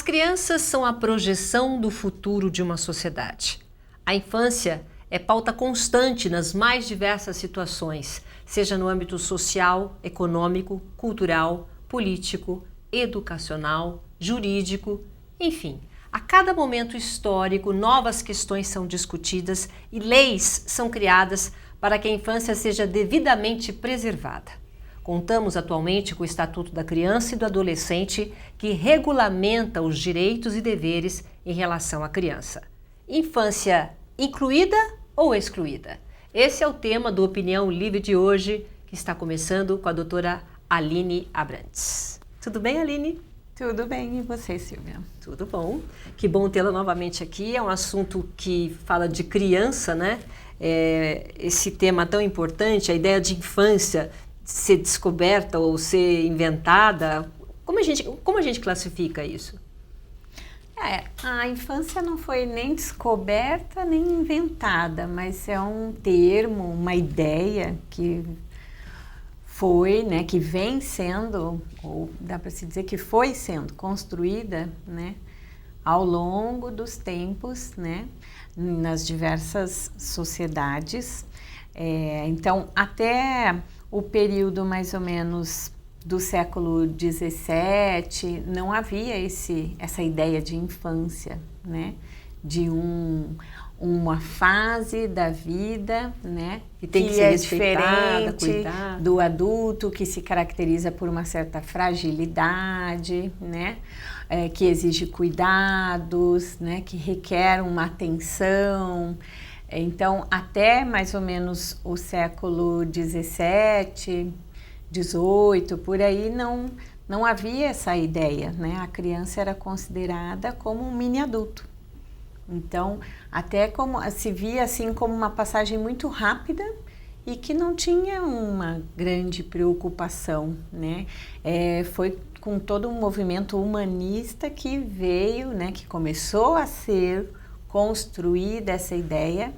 crianças são a projeção do futuro de uma sociedade. A infância é pauta constante nas mais diversas situações, seja no âmbito social, econômico, cultural, político, educacional, jurídico, enfim. A cada momento histórico, novas questões são discutidas e leis são criadas para que a infância seja devidamente preservada. Contamos atualmente com o Estatuto da Criança e do Adolescente, que regulamenta os direitos e deveres em relação à criança. Infância incluída ou excluída? Esse é o tema do Opinião Livre de hoje, que está começando com a doutora Aline Abrantes. Tudo bem, Aline? Tudo bem, e você, Silvia? Tudo bom. Que bom tê-la novamente aqui. É um assunto que fala de criança, né? Esse tema tão importante, a ideia de infância ser descoberta ou ser inventada. Como a gente classifica isso? A infância não foi nem descoberta nem inventada, mas é um termo, uma ideia que foi, né, que vem sendo, ou dá para se dizer que foi sendo construída, né, ao longo dos tempos, né, nas diversas sociedades. Então, até o período mais ou menos do século XVII, não havia essa ideia de infância, né, de uma fase da vida, né, que tem que ser respeitada, diferente do adulto, que se caracteriza por uma certa fragilidade, né, que exige cuidados, né, que requer uma atenção. Então, até mais ou menos o século XVII, XVIII, por aí, não havia essa ideia, né? A criança era considerada como um mini adulto. Então, até como se via assim como uma passagem muito rápida e que não tinha uma grande preocupação, né? Foi com todo um movimento humanista que veio, né? Que começou a ser construída essa ideia.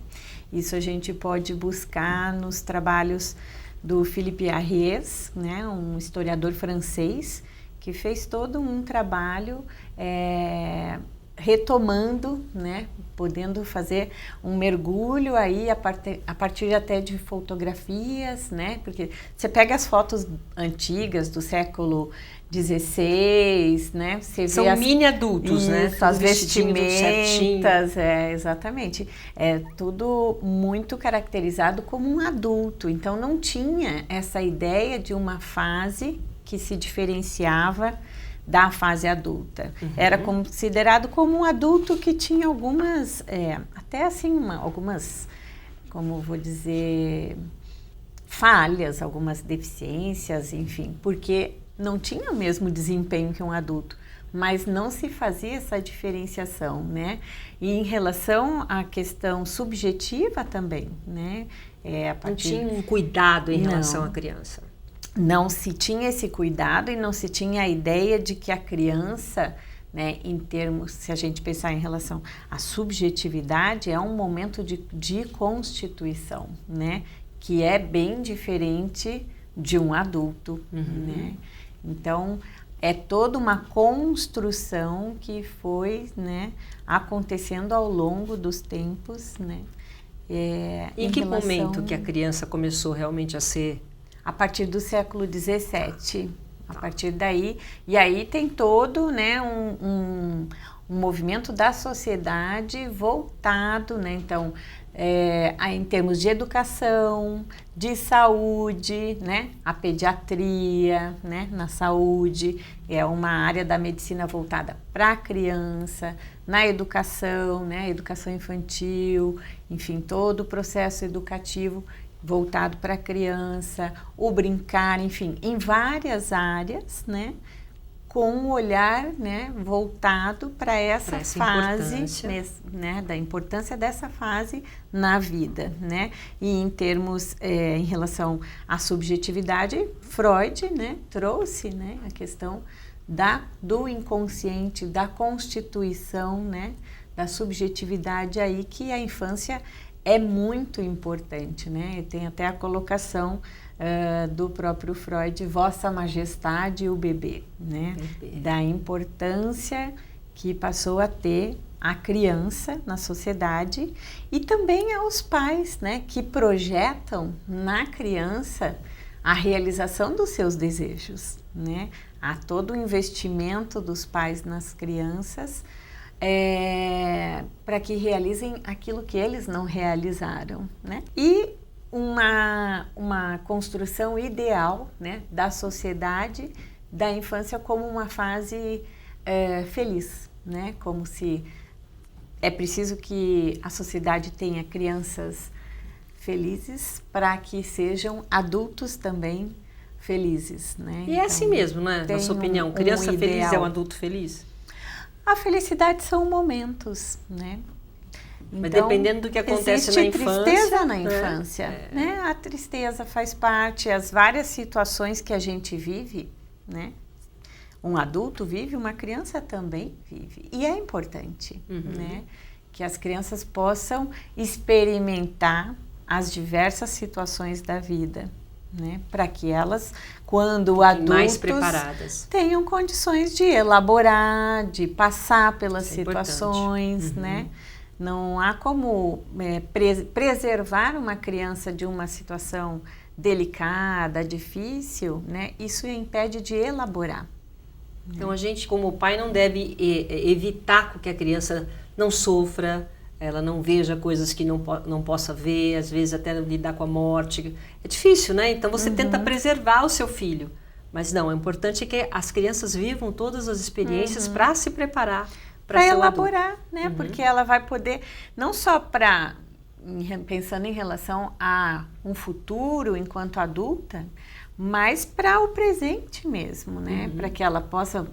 Isso a gente pode buscar nos trabalhos do Philippe Ariès, né, um historiador francês, que fez todo um trabalho retomando, né, podendo fazer um mergulho aí a partir até de fotografias, né, porque você pega as fotos antigas do século XVI, né, você são vê mini adultos, isso, né, as vestimentas, exatamente, tudo muito caracterizado como um adulto. Então não tinha essa ideia de uma fase que se diferenciava da fase adulta. Uhum. Era considerado como um adulto que tinha algumas, até assim, algumas, como vou dizer, falhas, algumas deficiências, enfim, porque não tinha o mesmo desempenho que um adulto, mas não se fazia essa diferenciação, né? E em relação à questão subjetiva também, né? Não tinha um cuidado em relação à criança. Não se tinha esse cuidado e não se tinha a ideia de que a criança, né, em termos, se a gente pensar em relação à subjetividade, é um momento de constituição, né, que é bem diferente de um adulto, né? Então, é toda uma construção que foi, né, acontecendo ao longo dos tempos, né? Em que momento que a criança começou realmente a ser? A partir do século XVII, a partir daí, e aí tem todo, né, um movimento da sociedade voltado, né, então, em termos de educação, de saúde, né, a pediatria, né, na saúde, é uma área da medicina voltada para a criança, na educação, né, educação infantil, enfim, todo o processo educativo voltado para a criança, o brincar, enfim, em várias áreas, né, com um olhar, né, voltado para essa fase, né, da importância dessa fase na vida, né, e em termos, em relação à subjetividade, Freud, né, trouxe, né, a questão do inconsciente, da constituição, né, da subjetividade aí, que a infância é muito importante, né? E tem até a colocação do próprio Freud, Vossa Majestade e o bebê, né? Da importância que passou a ter a criança na sociedade e também aos pais, né, que projetam na criança a realização dos seus desejos, né? Há todo o investimento dos pais nas crianças para que realizem aquilo que eles não realizaram, né? E uma construção ideal, né, da sociedade, da infância como uma fase feliz, né? Como se é preciso que a sociedade tenha crianças felizes para que sejam adultos também felizes, né? E é assim mesmo, né? Na sua opinião, criança feliz é um adulto feliz? A felicidade são momentos, né? Mas então, dependendo do que acontece na infância... Existe tristeza na infância, né? A tristeza faz parte, as várias situações que a gente vive, né? Um adulto vive, uma criança também vive. E é importante, né? Que as crianças possam experimentar as diversas situações da vida, né? Para que elas, quando adultos, mais preparadas, tenham condições de elaborar, de passar pelas situações, né? Não há como preservar uma criança de uma situação delicada, difícil, né? Isso impede de elaborar. Então a gente, como pai, não deve evitar que a criança não sofra, ela não veja coisas que não possa ver, às vezes até lidar com a morte. É difícil, né? Então você tenta preservar o seu filho. Mas não, é importante que as crianças vivam todas as experiências para se preparar para elaborar, né? Porque ela vai poder, não só pensando em relação a um futuro enquanto adulta, mas para o presente mesmo, né? Para que ela possa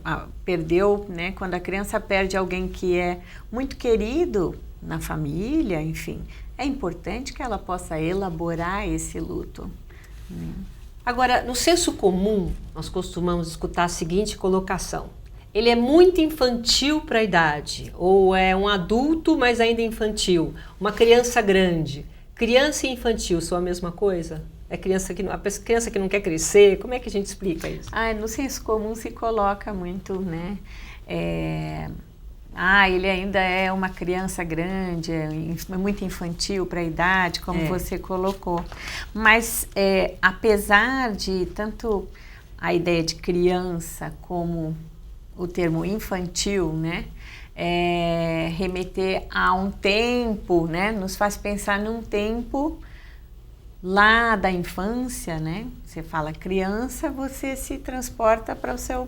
né? Quando a criança perde alguém que é muito querido na família, enfim, é importante que ela possa elaborar esse luto. Agora, no senso comum, nós costumamos escutar a seguinte colocação: ele é muito infantil para a idade, ou é um adulto, mas ainda infantil, uma criança grande. Criança e infantil são a mesma coisa? É a criança que não quer crescer? Como é que a gente explica isso? No senso comum se coloca muito, né? Ele ainda é uma criança grande, é muito infantil para a idade, como você colocou. Mas, apesar de tanto a ideia de criança como o termo infantil, né? Remeter a um tempo, né? Nos faz pensar num tempo lá da infância, né? Você fala criança, você se transporta para o seu,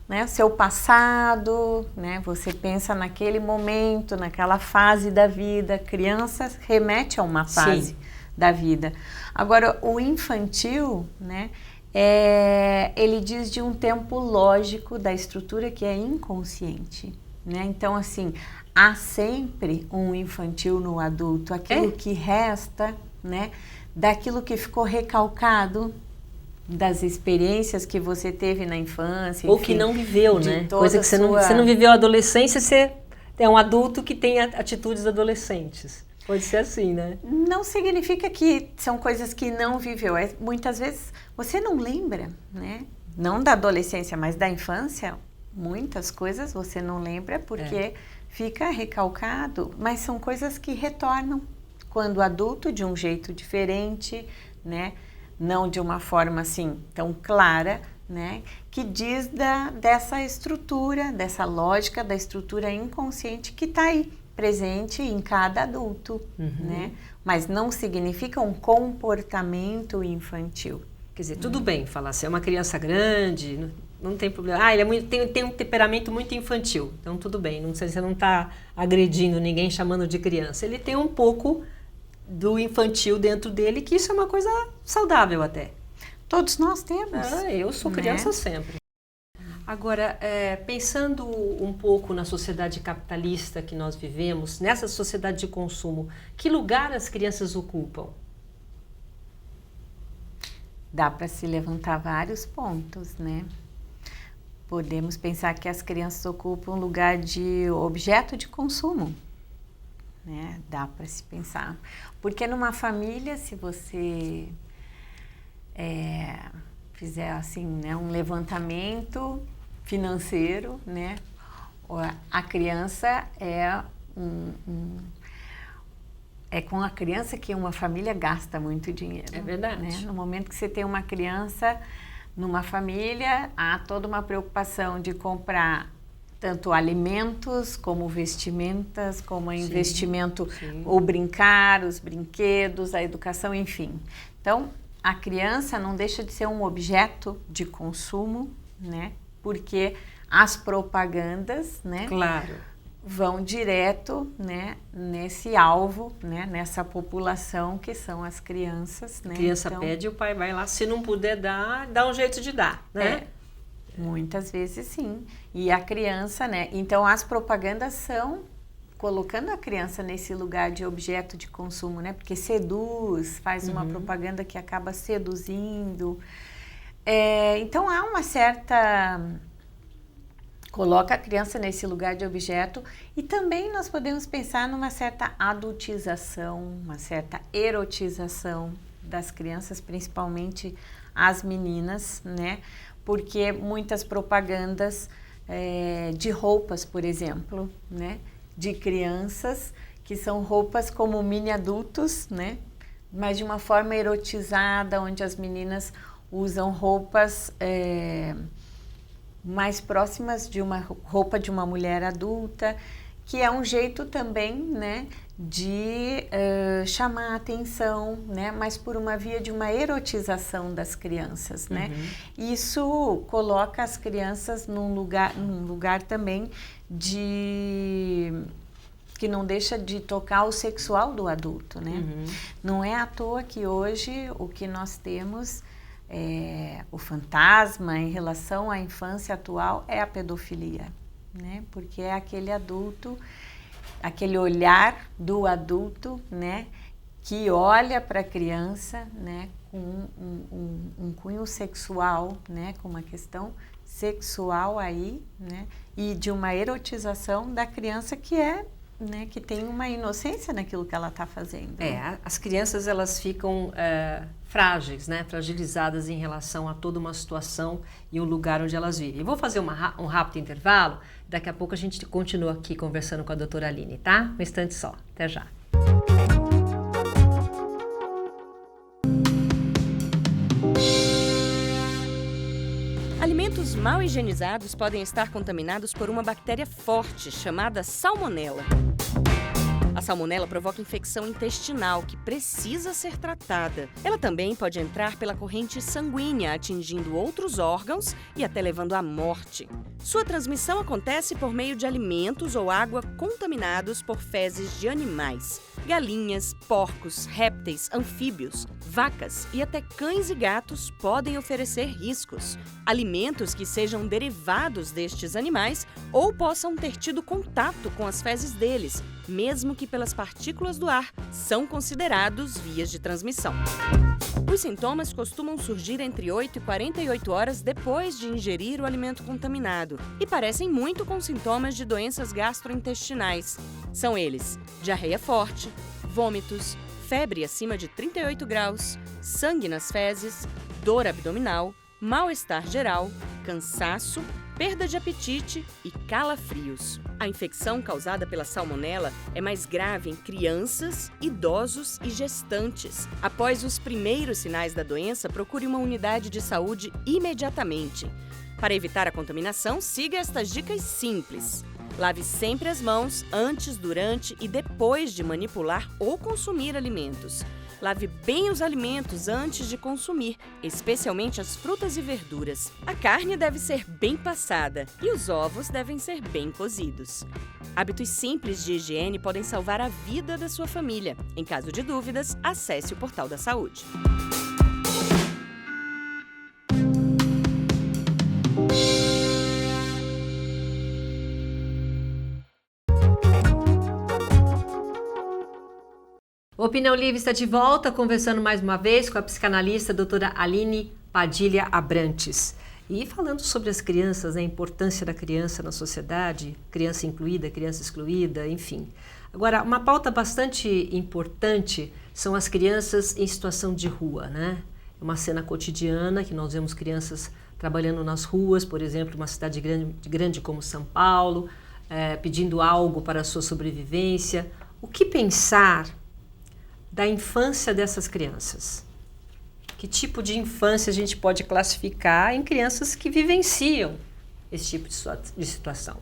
né, seu passado, né? Você pensa naquele momento, naquela fase da vida. Criança remete a uma fase da vida. Agora, o infantil, né? Ele diz de um tempo lógico da estrutura que é inconsciente, né? Então, assim, há sempre um infantil no adulto, aquilo que resta, né? Daquilo que ficou recalcado das experiências que você teve na infância. Ou enfim, que não viveu, né? Coisa que você não viveu a adolescência, você é um adulto que tem atitudes adolescentes. Pode ser assim, né? Não significa que são coisas que não viveu. Muitas vezes você não lembra, né? Não da adolescência, mas da infância. Muitas coisas você não lembra porque fica recalcado, mas são coisas que retornam quando adulto de um jeito diferente, né? Não de uma forma assim tão clara, né? Que diz dessa estrutura, dessa lógica da estrutura inconsciente que está aí, presente em cada adulto, né? Mas não significa um comportamento infantil. Quer dizer, tudo bem falar assim, é uma criança grande, não tem problema. Ele tem um temperamento muito infantil, então tudo bem, você não está agredindo ninguém chamando de criança. Ele tem um pouco do infantil dentro dele, que isso é uma coisa saudável até. Todos nós temos. Eu sou criança sempre. Agora, pensando um pouco na sociedade capitalista que nós vivemos, nessa sociedade de consumo, que lugar as crianças ocupam? Dá para se levantar vários pontos, né? Podemos pensar que as crianças ocupam um lugar de objeto de consumo, né? Dá para se pensar. Porque numa família, se você fizer assim, né, um levantamento financeiro, né? a criança é com a criança que uma família gasta muito dinheiro. É verdade. Né? No momento que você tem uma criança numa família, há toda uma preocupação de comprar tanto alimentos, como vestimentas, como investimento, o brincar, os brinquedos, a educação, enfim. Então, a criança não deixa de ser um objeto de consumo, né? Porque as propagandas, né? Claro. Vão direto, né, nesse alvo, né, nessa população que são as crianças. Né? A criança pede e o pai vai lá, se não puder dar, dá um jeito de dar, né? Muitas vezes sim. E a criança, né? Então as propagandas são colocando a criança nesse lugar de objeto de consumo, né? Porque seduz, faz uma propaganda que acaba seduzindo. Então há uma certa... Coloca a criança nesse lugar de objeto e também nós podemos pensar numa certa adultização, uma certa erotização das crianças, principalmente as meninas, né? Porque muitas propagandas de roupas, por exemplo, né? De crianças, que são roupas como mini adultos, né? Mas de uma forma erotizada, onde as meninas usam roupas... mais próximas de uma roupa de uma mulher adulta, que é um jeito também, né, de chamar a atenção, né, mas por uma via de uma erotização das crianças, né. Isso coloca as crianças num lugar também que não deixa de tocar o sexual do adulto, né. Não é à toa que hoje o que nós temos o fantasma em relação à infância atual é a pedofilia, né? Porque é aquele adulto, aquele olhar do adulto, né? Que olha para a criança, né? Com um cunho sexual, né? Com uma questão sexual aí, né? E de uma erotização da criança que né, que tem uma inocência naquilo que ela está fazendo. As crianças elas ficam frágeis, né, fragilizadas em relação a toda uma situação e o lugar onde elas vivem. Eu vou fazer um rápido intervalo, daqui a pouco a gente continua aqui conversando com a doutora Aline, tá? Um instante só, até já. Alimentos mal higienizados podem estar contaminados por uma bactéria forte chamada salmonela. A salmonela provoca infecção intestinal que precisa ser tratada. Ela também pode entrar pela corrente sanguínea, atingindo outros órgãos e até levando à morte. Sua transmissão acontece por meio de alimentos ou água contaminados por fezes de animais. Galinhas, porcos, répteis, anfíbios, vacas e até cães e gatos podem oferecer riscos. Alimentos que sejam derivados destes animais ou possam ter tido contato com as fezes deles, mesmo que pelas partículas do ar, são considerados vias de transmissão. Os sintomas costumam surgir entre 8 e 48 horas depois de ingerir o alimento contaminado e parecem muito com sintomas de doenças gastrointestinais. São eles: diarreia forte, vômitos, febre acima de 38 graus, sangue nas fezes, dor abdominal, mal-estar geral, cansaço, perda de apetite e calafrios. A infecção causada pela salmonela é mais grave em crianças, idosos e gestantes. Após os primeiros sinais da doença, procure uma unidade de saúde imediatamente. Para evitar a contaminação, siga estas dicas simples. Lave sempre as mãos antes, durante e depois de manipular ou consumir alimentos. Lave bem os alimentos antes de consumir, especialmente as frutas e verduras. A carne deve ser bem passada e os ovos devem ser bem cozidos. Hábitos simples de higiene podem salvar a vida da sua família. Em caso de dúvidas, acesse o Portal da Saúde. O Opinião Livre está de volta, conversando mais uma vez com a psicanalista doutora Aline Padilha Abrantes. E falando sobre as crianças, a importância da criança na sociedade, criança incluída, criança excluída, enfim. Agora, uma pauta bastante importante são as crianças em situação de rua, né? É uma cena cotidiana que nós vemos crianças trabalhando nas ruas, por exemplo, uma cidade grande como São Paulo, pedindo algo para a sua sobrevivência. O que pensar da infância dessas crianças? Que tipo de infância a gente pode classificar em crianças que vivenciam esse tipo de situação?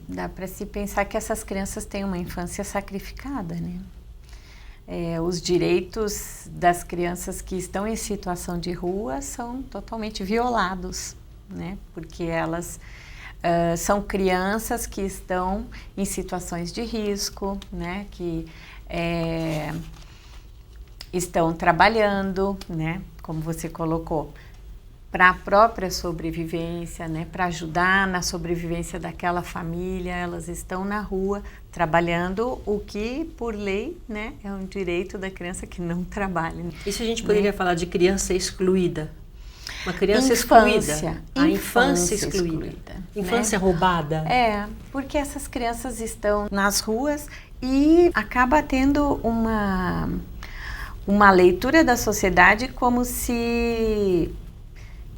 Dá para se pensar que essas crianças têm uma infância sacrificada, né? Os direitos das crianças que estão em situação de rua são totalmente violados, né? Porque elas são crianças que estão em situações de risco, né? Que estão trabalhando, né? Como você colocou, para a própria sobrevivência, né? Para ajudar na sobrevivência daquela família, elas estão na rua trabalhando, o que por lei, né, é um direito da criança que não trabalha. Isso a gente poderia falar de criança excluída? Uma criança Infância, excluída. A infância excluída. Infância, né? Roubada. Porque essas crianças estão nas ruas e acaba tendo uma leitura da sociedade como se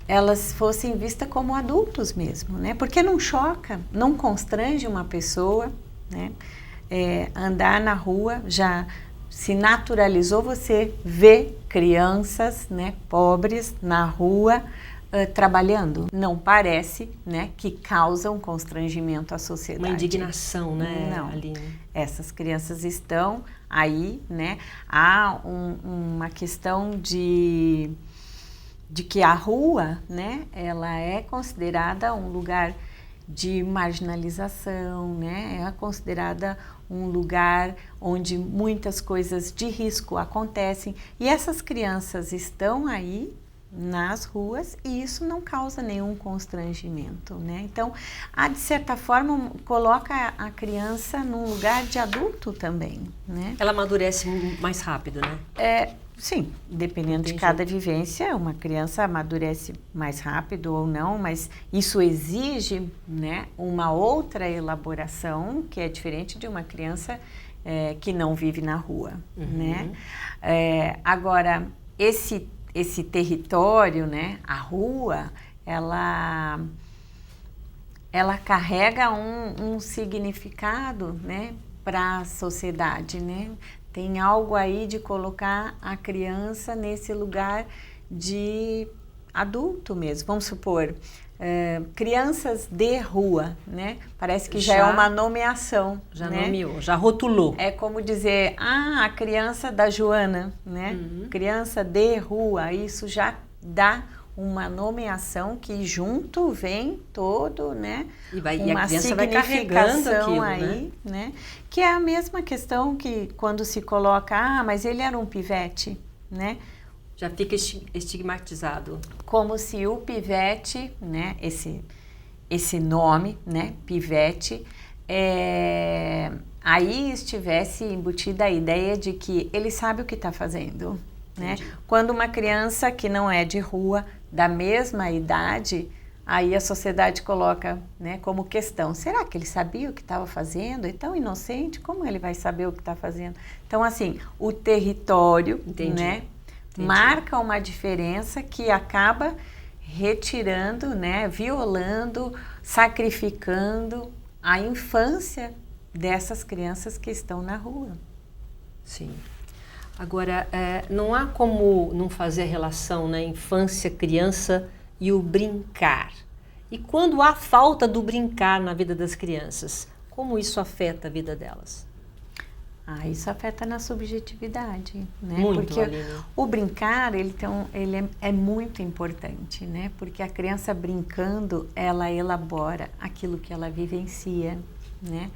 elas fossem vistas como adultos mesmo, né? Porque não choca, não constrange uma pessoa, né? Andar na rua já se naturalizou, você vê crianças, né, pobres na rua trabalhando. Não parece, né, que causam constrangimento à sociedade. Uma indignação, né? Não. Ali, né? Essas crianças estão aí, né? Há uma questão de que a rua, né, ela é considerada um lugar de marginalização, né, é considerada um lugar onde muitas coisas de risco acontecem e essas crianças estão aí nas ruas e isso não causa nenhum constrangimento, né? Então, de certa forma, coloca a criança num lugar de adulto também, né? Ela amadurece mais rápido, né? Sim, dependendo de cada vivência, uma criança amadurece mais rápido ou não, mas isso exige, né, uma outra elaboração que é diferente de uma criança que não vive na rua, né? Agora, esse território, né, a rua, ela carrega um significado, né, para a sociedade, né? Tem algo aí de colocar a criança nesse lugar de adulto mesmo. Vamos supor, crianças de rua, né? Parece que já é uma nomeação. Já, né? Nomeou, já rotulou. É como dizer, a criança da Joana, né? Criança de rua, isso já dá uma nomeação que junto vem todo, né? E a criança vai carregando aquilo, aí, né? Que é a mesma questão que quando se coloca, mas ele era um pivete, né? Já fica estigmatizado. Como se o pivete, né? Esse nome, né? Pivete, aí estivesse embutida a ideia de que ele sabe o que está fazendo, né? Quando uma criança que não é de rua, da mesma idade, aí a sociedade coloca, né, como questão, será que ele sabia o que estava fazendo? É tão inocente, como ele vai saber o que está fazendo? Então, assim, o território, né, marca uma diferença que acaba retirando, né, violando, sacrificando a infância dessas crianças que estão na rua. Sim. Agora, não há como não fazer relação, né, infância, criança e o brincar. E quando há falta do brincar na vida das crianças, como isso afeta a vida delas? Isso afeta na subjetividade, né? Muito, porque Aline. O brincar, ele é muito importante, né? Porque a criança brincando, ela elabora aquilo que ela vivencia, né?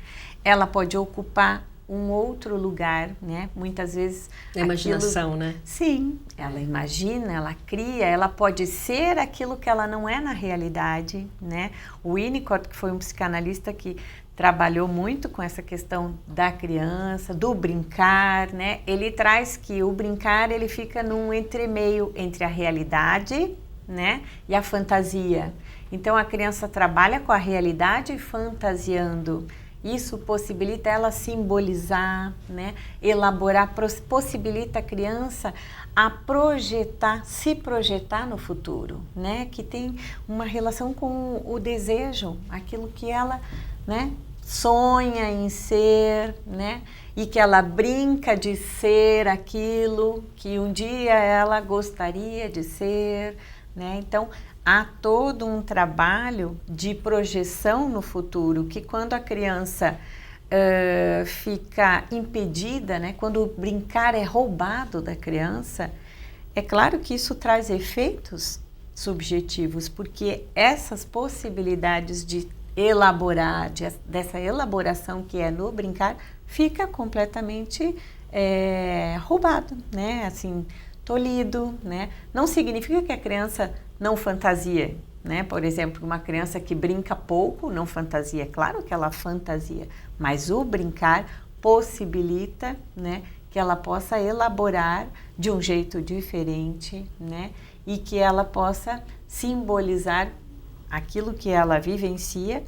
Ela pode ocupar um outro lugar, né? Muitas vezes... A imaginação, né? Sim, ela imagina, ela cria, ela pode ser aquilo que ela não é na realidade, né? O Winnicott, que foi um psicanalista que trabalhou muito com essa questão da criança, do brincar, né? Ele traz que o brincar, ele fica num entremeio entre a realidade, né, e a fantasia. Então, a criança trabalha com a realidade fantasiando. Isso possibilita ela simbolizar, né, elaborar, possibilita a criança a projetar, se projetar no futuro, né, que tem uma relação com o desejo, aquilo que ela né, sonha em ser, né, e que ela brinca de ser aquilo que um dia ela gostaria de ser, né? Então, há todo um trabalho de projeção no futuro, que quando a criança fica impedida, né, quando o brincar é roubado da criança, é claro que isso traz efeitos subjetivos, porque essas possibilidades de elaborar, dessa elaboração que é no brincar, fica completamente roubado, né? Assim, tolhido, né? Não significa que a criança não fantasia, né? Por exemplo, uma criança que brinca pouco não fantasia, claro que ela fantasia, mas o brincar possibilita, né, que ela possa elaborar de um jeito diferente, né? E que ela possa simbolizar aquilo que ela vivencia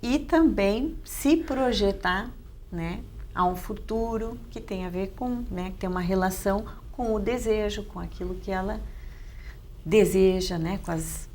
e também se projetar, né, a um futuro que tem a ver com, né, que tem uma relação com o desejo, com aquilo que ela deseja, né, com as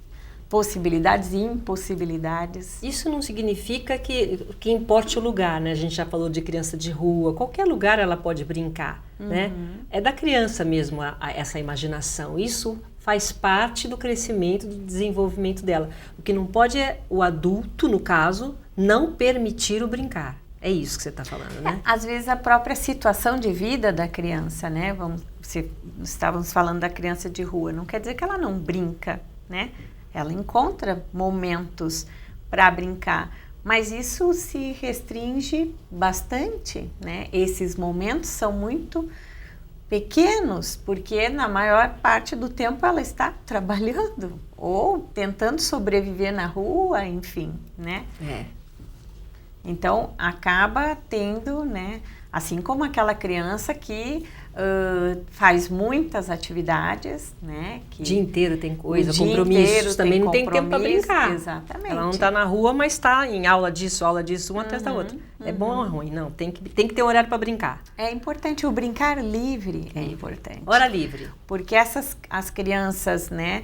possibilidades e impossibilidades. Isso não significa que importe o lugar, né? A gente já falou de criança de rua, qualquer lugar ela pode brincar, né? É da criança mesmo essa imaginação. Isso faz parte do crescimento, do desenvolvimento dela. O que não pode é o adulto, no caso, não permitir o brincar. É isso que você está falando, né? Às vezes a própria situação de vida da criança, né? Estávamos falando da criança de rua, não quer dizer que ela não brinca, né? Ela encontra momentos para brincar, mas isso se restringe bastante, né? Esses momentos são muito pequenos, porque na maior parte do tempo ela está trabalhando ou tentando sobreviver na rua, enfim, né? Então, acaba tendo, né, assim como aquela criança que faz muitas atividades, né? Que o dia inteiro tem coisa, compromissos, também não tem tempo para brincar. Exatamente. Ela não está na rua, mas está em aula disso, uma atrás da outra. É bom ou ruim? Não, tem que ter um horário para brincar. É importante, o brincar livre é importante. Hora livre. Porque as crianças, né,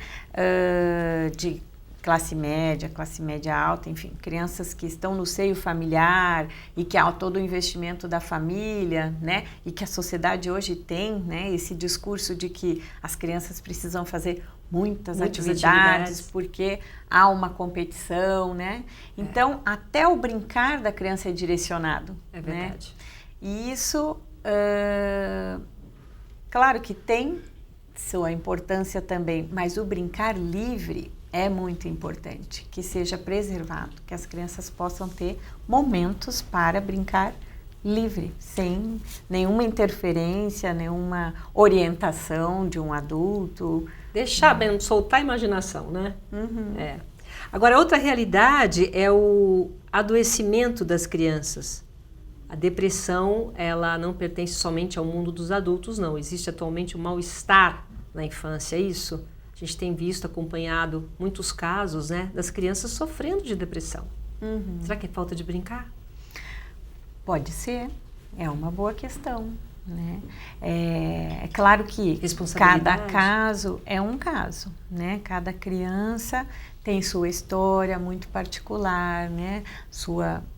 de classe média alta, enfim, crianças que estão no seio familiar e que há todo o investimento da família, né, e que a sociedade hoje tem, né, esse discurso de que as crianças precisam fazer muitas atividades porque há uma competição, né? Então, até o brincar da criança é direcionado. É verdade. Né? E isso, claro que tem sua importância também, mas o brincar livre é muito importante, que seja preservado, que as crianças possam ter momentos para brincar livre, sem nenhuma interferência, nenhuma orientação de um adulto. Deixar bem, soltar a imaginação, né? Agora, outra realidade é o adoecimento das crianças. A depressão, ela não pertence somente ao mundo dos adultos, não. Existe atualmente um mal-estar na infância, é isso? A gente tem visto, acompanhado muitos casos, né, das crianças sofrendo de depressão. Será que é falta de brincar? Pode ser, é uma boa questão, né? É claro que cada caso é um caso, né? Cada criança tem sua história muito particular, né?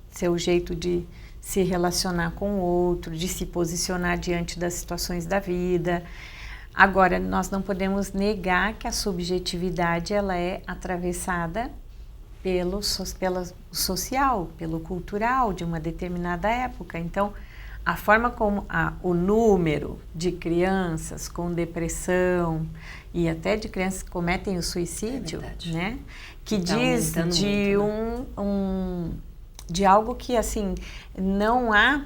Seu jeito de se relacionar com o outro, de se posicionar diante das situações da vida. Agora, nós não podemos negar que a subjetividade ela é atravessada pelo social, pelo cultural de uma determinada época. Então, a forma como o número de crianças com depressão e até de crianças que cometem o suicídio, né? Que tá diz de muito, de algo que assim não há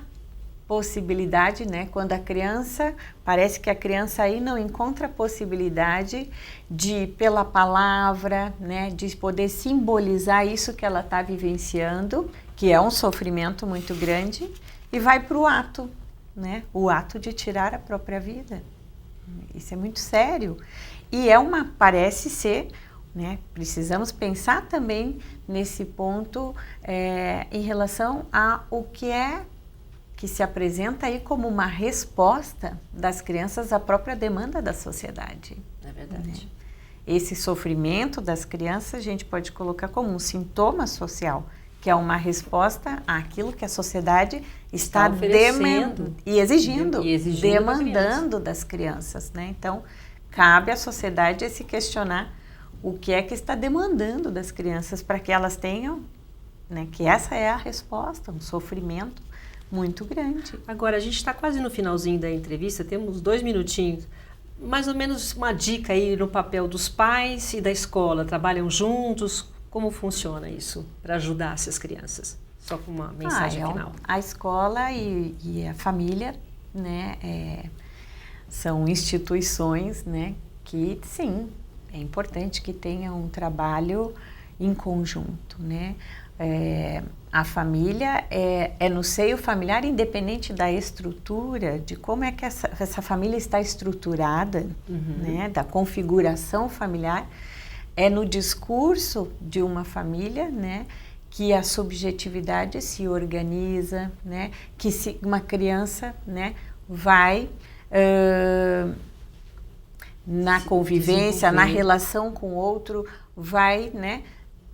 possibilidade, né? Quando a criança, parece que a criança aí não encontra possibilidade de, pela palavra, né? De poder simbolizar isso que ela está vivenciando, que é um sofrimento muito grande, e vai para o ato, né? O ato de tirar a própria vida. Isso é muito sério. E parece ser, né? Precisamos pensar também nesse ponto em relação ao que se apresenta aí como uma resposta das crianças à própria demanda da sociedade. É verdade. Né? Esse sofrimento das crianças a gente pode colocar como um sintoma social que é uma resposta àquilo que a sociedade está oferecendo e exigindo, demandando das crianças, né? Então, cabe à sociedade se questionar o que é que está demandando das crianças para que elas tenham, né, que essa é a resposta, um sofrimento muito grande. Agora, a gente está quase no finalzinho da entrevista, temos 2 minutinhos. Mais ou menos uma dica aí no papel dos pais e da escola. Trabalham juntos? Como funciona isso para ajudar essas crianças? Só com uma mensagem final. A escola e a família, né, são instituições, né, que sim, é importante que tenham um trabalho em conjunto, né? A família é no seio familiar, independente da estrutura, de como é que essa família está estruturada, né, da configuração familiar, é no discurso de uma família, né, que a subjetividade se organiza, né, que uma criança, né, vai na convivência, na relação com o outro, vai, né,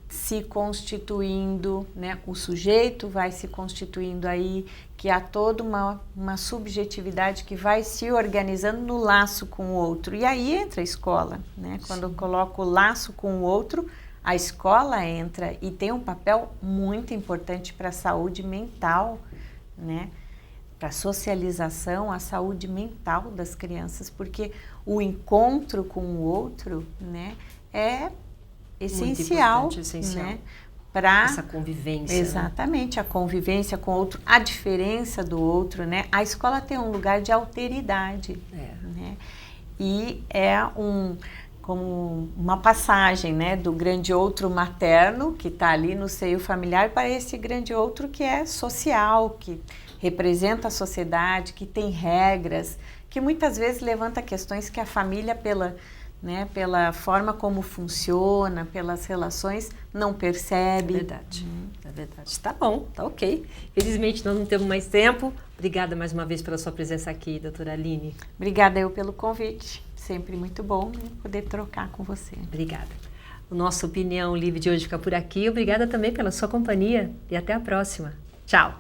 se constituindo, né, o sujeito vai se constituindo aí, que há toda uma subjetividade que vai se organizando no laço com o outro. E aí entra a escola, né? Quando eu coloco o laço com o outro, a escola entra e tem um papel muito importante para a saúde mental, né? Para a socialização, a saúde mental das crianças, porque o encontro com o outro, né, é essencial, né, para essa convivência. Exatamente, né? A convivência com o outro, a diferença do outro, né? A escola tem um lugar de alteridade, né? E é como uma passagem, né, do grande outro materno que está ali no seio familiar para esse grande outro que é social, que representa a sociedade, que tem regras, que muitas vezes levanta questões que a família pela forma como funciona, pelas relações, não percebe. É verdade, é verdade. Tá bom, tá ok. Felizmente nós não temos mais tempo. Obrigada mais uma vez pela sua presença aqui, doutora Aline. Obrigada eu pelo convite. Sempre muito bom, né, poder trocar com você. Obrigada. O nosso Opinião Livre de hoje fica por aqui. Obrigada também pela sua companhia e até a próxima. Tchau!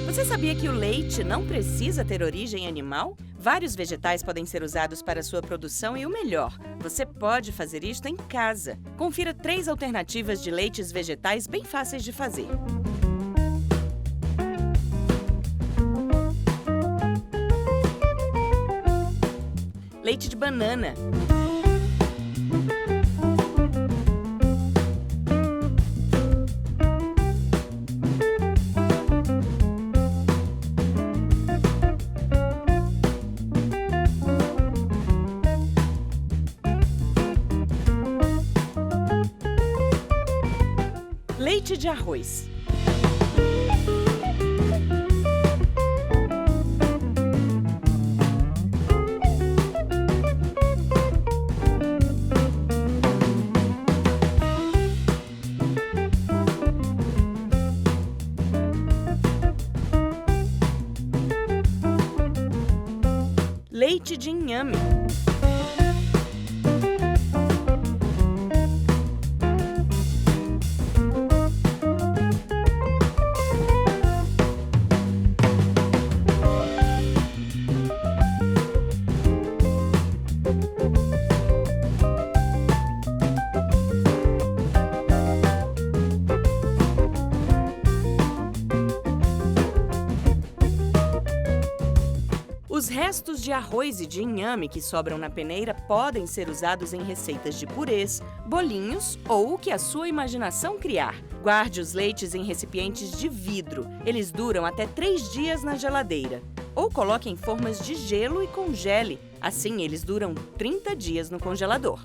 Você sabia que o leite não precisa ter origem animal? Vários vegetais podem ser usados para sua produção e o melhor, você pode fazer isto em casa. Confira 3 alternativas de leites vegetais bem fáceis de fazer. Leite de banana. Leite de arroz. Leite de inhame. Os restos de arroz e de inhame que sobram na peneira podem ser usados em receitas de purês, bolinhos ou o que a sua imaginação criar. Guarde os leites em recipientes de vidro. Eles duram até 3 dias na geladeira. Ou coloque em formas de gelo e congele. Assim, eles duram 30 dias no congelador.